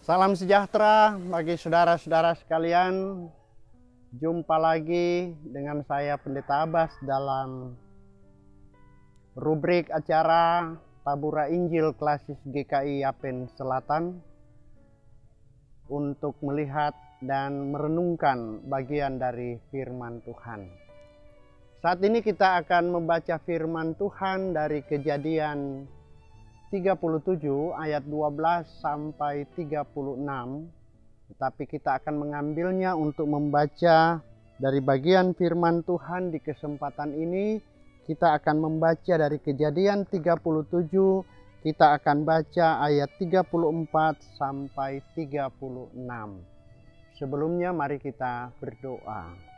Salam sejahtera bagi saudara-saudara sekalian. Jumpa lagi dengan saya Pendeta Abbas dalam rubrik acara Tabura Injil Klasis GKI Yapen Selatan untuk melihat dan merenungkan bagian dari firman Tuhan. Saat ini kita akan membaca firman Tuhan dari Kejadian 37 ayat 12 sampai 36. Tetapi kita akan mengambilnya untuk membaca dari bagian firman Tuhan di kesempatan ini. Kita akan membaca dari Kejadian 37, kita akan baca ayat 34 sampai 36. Sebelumnya mari kita berdoa.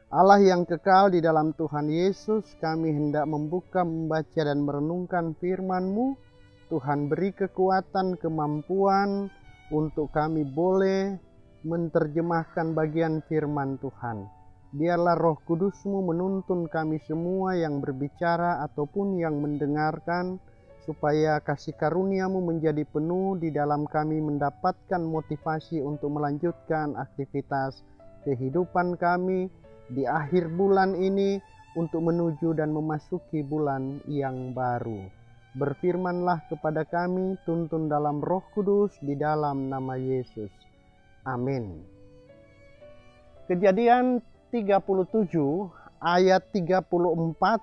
Allah yang kekal di dalam Tuhan Yesus, kami hendak membuka, membaca dan merenungkan firman-Mu. Tuhan beri kekuatan, kemampuan untuk kami boleh menerjemahkan bagian firman Tuhan. Biarlah Roh Kudus-Mu menuntun kami semua yang berbicara ataupun yang mendengarkan, supaya kasih karunia-Mu menjadi penuh di dalam kami mendapatkan motivasi untuk melanjutkan aktivitas kehidupan kami di akhir bulan ini untuk menuju dan memasuki bulan yang baru. Berfirmanlah kepada kami, tuntun dalam Roh Kudus di dalam nama Yesus. Amin. Kejadian 37 ayat 34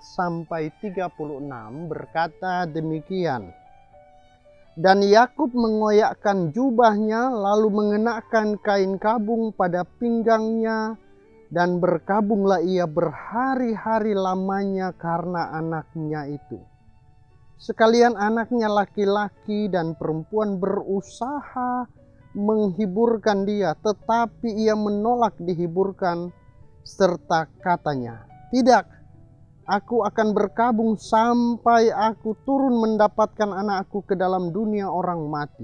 sampai 36 berkata demikian. Dan Yakub mengoyakkan jubahnya lalu mengenakan kain kabung pada pinggangnya, dan berkabunglah ia berhari-hari lamanya karena anaknya itu. Sekalian anaknya laki-laki dan perempuan berusaha menghiburkan dia, tetapi ia menolak dihiburkan, serta katanya, "Tidak, aku akan berkabung sampai aku turun mendapatkan anakku ke dalam dunia orang mati."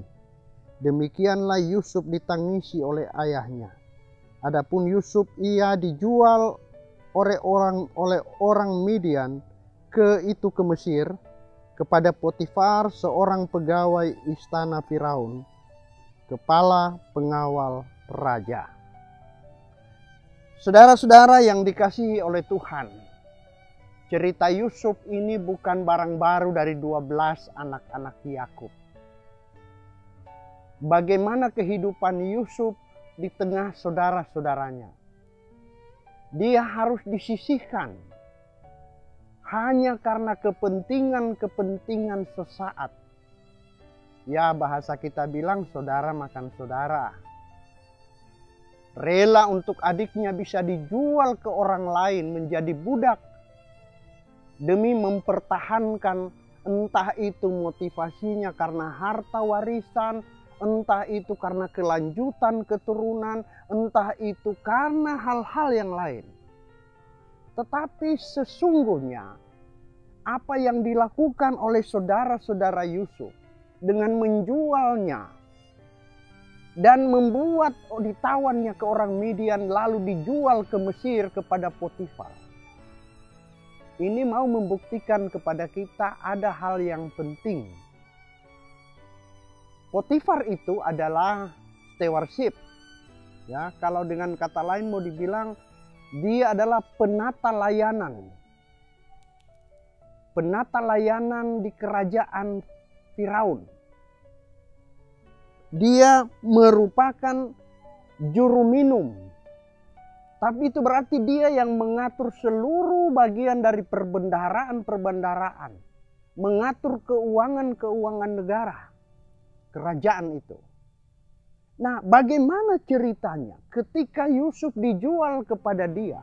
Demikianlah Yusuf ditangisi oleh ayahnya. Adapun Yusuf ia dijual oleh orang Midian ke Mesir kepada Potifar, seorang pegawai istana Firaun, kepala pengawal raja. Saudara-saudara yang dikasihi oleh Tuhan, cerita Yusuf ini bukan barang baru dari 12 anak-anak Yakub. Bagaimana kehidupan Yusuf di tengah saudara-saudaranya. Dia harus disisihkan hanya karena kepentingan sesaat. Ya, bahasa kita bilang saudara makan saudara. Rela untuk adiknya bisa dijual ke orang lain menjadi budak demi mempertahankan, entah itu motivasinya karena harta warisan, entah itu karena kelanjutan keturunan, entah itu karena hal-hal yang lain. Tetapi sesungguhnya apa yang dilakukan oleh saudara-saudara Yusuf dengan menjualnya dan membuat ditawannya ke orang Midian lalu dijual ke Mesir kepada Potifar, ini mau membuktikan kepada kita ada hal yang penting. Potifar itu adalah stewardship. Ya, kalau dengan kata lain mau dibilang dia adalah penata layanan. Penata layanan di kerajaan Firaun. Dia merupakan juru minum. Tapi itu berarti dia yang mengatur seluruh bagian dari perbendaharaan. Mengatur keuangan negara. Kerajaan itu. Nah, bagaimana ceritanya ketika Yusuf dijual kepada dia?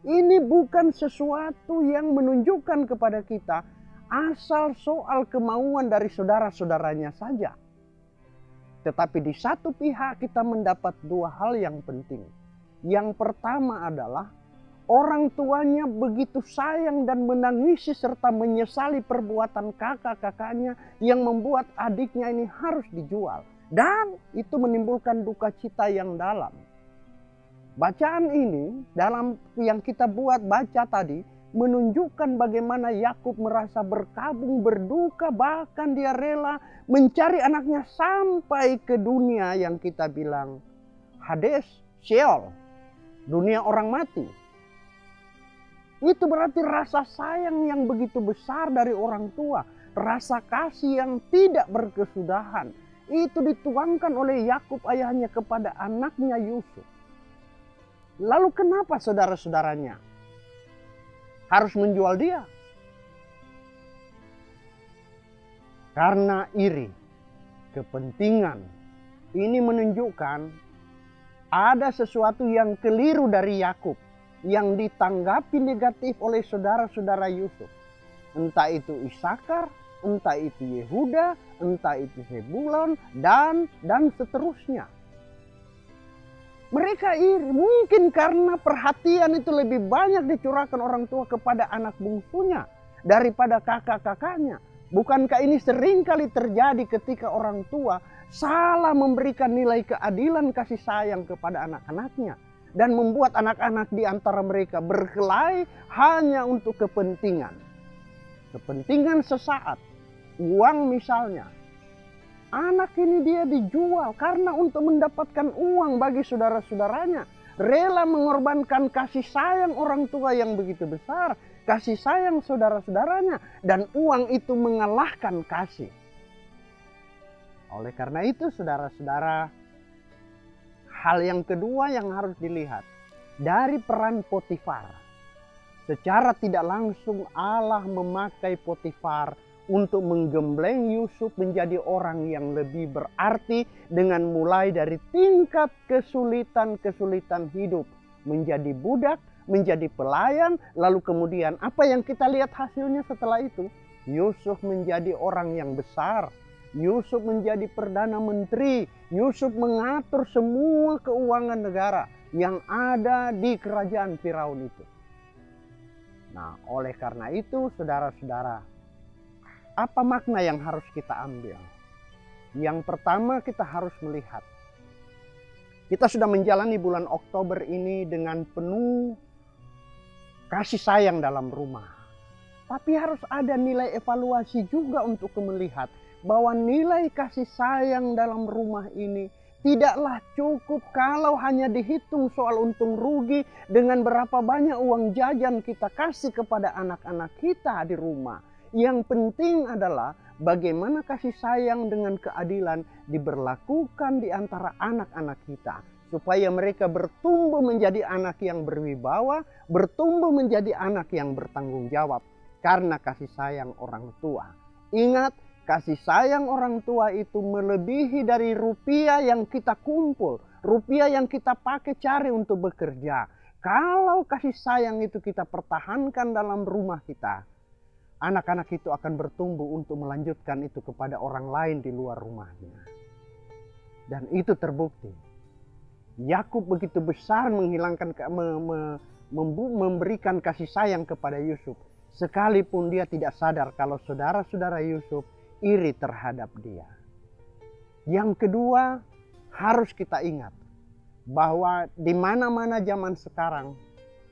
Ini bukan sesuatu yang menunjukkan kepada kita asal soal kemauan dari saudara-saudaranya saja. Tetapi di satu pihak kita mendapat dua hal yang penting. Yang pertama adalah orang tuanya begitu sayang dan menangisi serta menyesali perbuatan kakak-kakaknya yang membuat adiknya ini harus dijual. Dan itu menimbulkan duka cita yang dalam. Bacaan ini dalam yang kita baca tadi menunjukkan bagaimana Yakub merasa berkabung, berduka, bahkan dia rela mencari anaknya sampai ke dunia yang kita bilang Hades, Sheol, dunia orang mati. Itu berarti rasa sayang yang begitu besar dari orang tua, rasa kasih yang tidak berkesudahan. Itu dituangkan oleh Yakub ayahnya kepada anaknya Yusuf. Lalu kenapa saudara-saudaranya harus menjual dia? Karena iri, kepentingan. Ini menunjukkan ada sesuatu yang keliru dari Yakub yang ditanggapi negatif oleh saudara-saudara Yusuf. Entah itu Isakar, entah itu Yehuda, entah itu Zebulon, dan seterusnya. Mereka iri, mungkin karena perhatian itu lebih banyak dicurahkan orang tua kepada anak bungsunya daripada kakak-kakaknya. Bukankah ini sering kali terjadi ketika orang tua salah memberikan nilai keadilan kasih sayang kepada anak-anaknya dan membuat anak-anak di antara mereka berkelahi hanya untuk kepentingan. Kepentingan sesaat, uang misalnya. Anak ini dia dijual karena untuk mendapatkan uang bagi saudara-saudaranya. Rela mengorbankan kasih sayang orang tua yang begitu besar. Kasih sayang saudara-saudaranya. Dan uang itu mengalahkan kasih. Oleh karena itu saudara-saudara, hal yang kedua yang harus dilihat. Dari peran Potifar. Secara tidak langsung Allah memakai Potifar untuk menggembleng Yusuf menjadi orang yang lebih berarti dengan mulai dari tingkat kesulitan-kesulitan hidup. Menjadi budak, menjadi pelayan, lalu kemudian apa yang kita lihat hasilnya setelah itu? Yusuf menjadi orang yang besar. Yusuf menjadi Perdana Menteri. Yusuf mengatur semua keuangan negara yang ada di kerajaan Firaun itu. Nah, oleh karena itu saudara-saudara, apa makna yang harus kita ambil? Yang pertama kita harus melihat. Kita sudah menjalani bulan Oktober ini dengan penuh kasih sayang dalam rumah. Tapi harus ada nilai evaluasi juga untuk melihat bahwa nilai kasih sayang dalam rumah ini tidaklah cukup kalau hanya dihitung soal untung rugi dengan berapa banyak uang jajan kita kasih kepada anak-anak kita di rumah. Yang penting adalah bagaimana kasih sayang dengan keadilan diberlakukan di antara anak-anak kita. Supaya mereka bertumbuh menjadi anak yang berwibawa, bertumbuh menjadi anak yang bertanggung jawab. Karena kasih sayang orang tua. Ingat, kasih sayang orang tua itu melebihi dari rupiah yang kita kumpul. Rupiah yang kita pakai cari untuk bekerja. Kalau kasih sayang itu kita pertahankan dalam rumah kita, anak-anak itu akan bertumbuh untuk melanjutkan itu kepada orang lain di luar rumahnya. Dan itu terbukti. Yakub begitu besar menghilangkan, memberikan kasih sayang kepada Yusuf. Sekalipun dia tidak sadar kalau saudara-saudara Yusuf iri terhadap dia. Yang kedua, harus kita ingat bahwa di mana-mana zaman sekarang,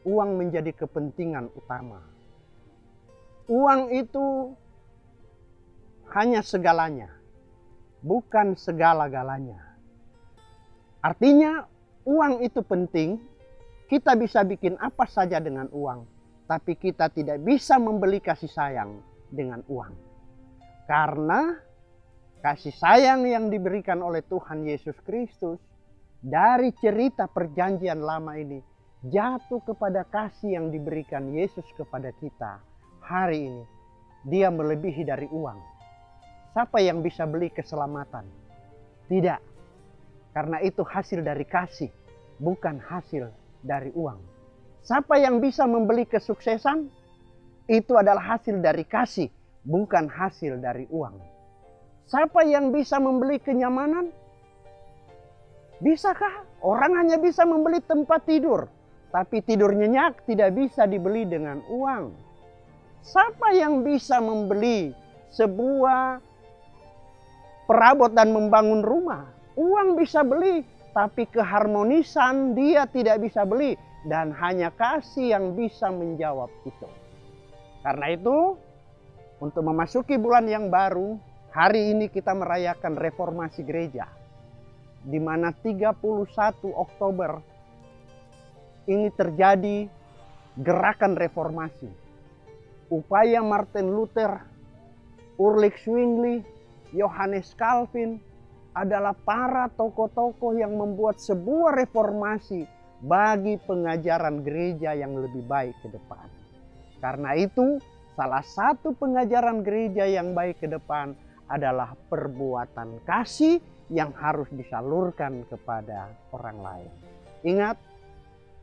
uang menjadi kepentingan utama. Uang itu hanya segalanya, bukan segala-galanya. Artinya uang itu penting, kita bisa bikin apa saja dengan uang, tapi kita tidak bisa membeli kasih sayang dengan uang. Karena kasih sayang yang diberikan oleh Tuhan Yesus Kristus dari cerita perjanjian lama ini jatuh kepada kasih yang diberikan Yesus kepada kita. Hari ini dia melebihi dari uang. Siapa yang bisa beli keselamatan? Tidak. Karena itu hasil dari kasih, bukan hasil dari uang. Siapa yang bisa membeli kesuksesan? Itu adalah hasil dari kasih, bukan hasil dari uang. Siapa yang bisa membeli kenyamanan? Bisakah? Orang hanya bisa membeli tempat tidur, tapi tidur nyenyak tidak bisa dibeli dengan uang. Siapa yang bisa membeli sebuah perabot dan membangun rumah? Uang bisa beli, tapi keharmonisan dia tidak bisa beli. Dan hanya kasih yang bisa menjawab itu. Karena itu, untuk memasuki bulan yang baru, hari ini kita merayakan reformasi gereja, di mana 31 Oktober ini terjadi gerakan reformasi. Upaya Martin Luther, Ulrich Zwingli, Johannes Calvin adalah para tokoh-tokoh yang membuat sebuah reformasi bagi pengajaran gereja yang lebih baik ke depan. Karena itu, salah satu pengajaran gereja yang baik ke depan adalah perbuatan kasih yang harus disalurkan kepada orang lain. Ingat,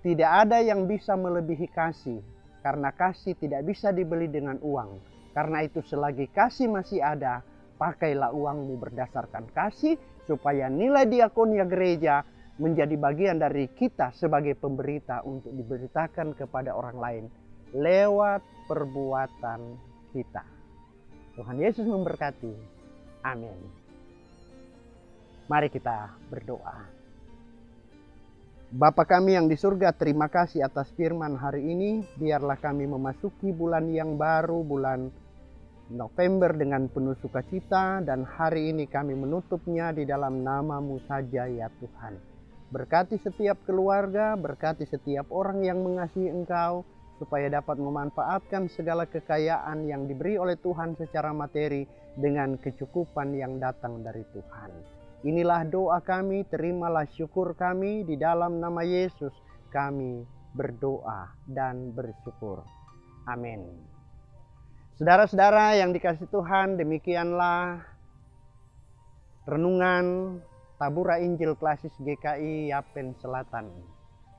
tidak ada yang bisa melebihi kasih, karena kasih tidak bisa dibeli dengan uang. Karena itu selagi kasih masih ada, pakailah uangmu berdasarkan kasih, supaya nilai diakonia gereja menjadi bagian dari kita sebagai pemberita untuk diberitakan kepada orang lain lewat perbuatan kita. Tuhan Yesus memberkati. Amin. Mari kita berdoa. Bapa kami yang di surga, terima kasih atas firman hari ini. Biarlah kami memasuki bulan yang baru, bulan November dengan penuh sukacita, dan hari ini kami menutupnya di dalam nama-Mu saja ya Tuhan. Berkati setiap keluarga, berkati setiap orang yang mengasihi Engkau, supaya dapat memanfaatkan segala kekayaan yang diberi oleh Tuhan secara materi dengan kecukupan yang datang dari Tuhan. Inilah doa kami, terimalah syukur kami, di dalam nama Yesus kami berdoa dan bersyukur. Amin. Saudara-saudara yang dikasihi Tuhan, demikianlah renungan Tabura Injil Klasis GKI Yapen Selatan.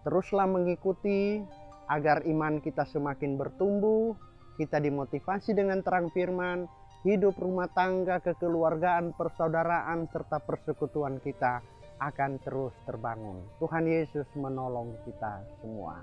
Teruslah mengikuti agar iman kita semakin bertumbuh, kita dimotivasi dengan terang firman, hidup rumah tangga, kekeluargaan, persaudaraan, serta persekutuan kita akan terus terbangun. Tuhan Yesus menolong kita semua.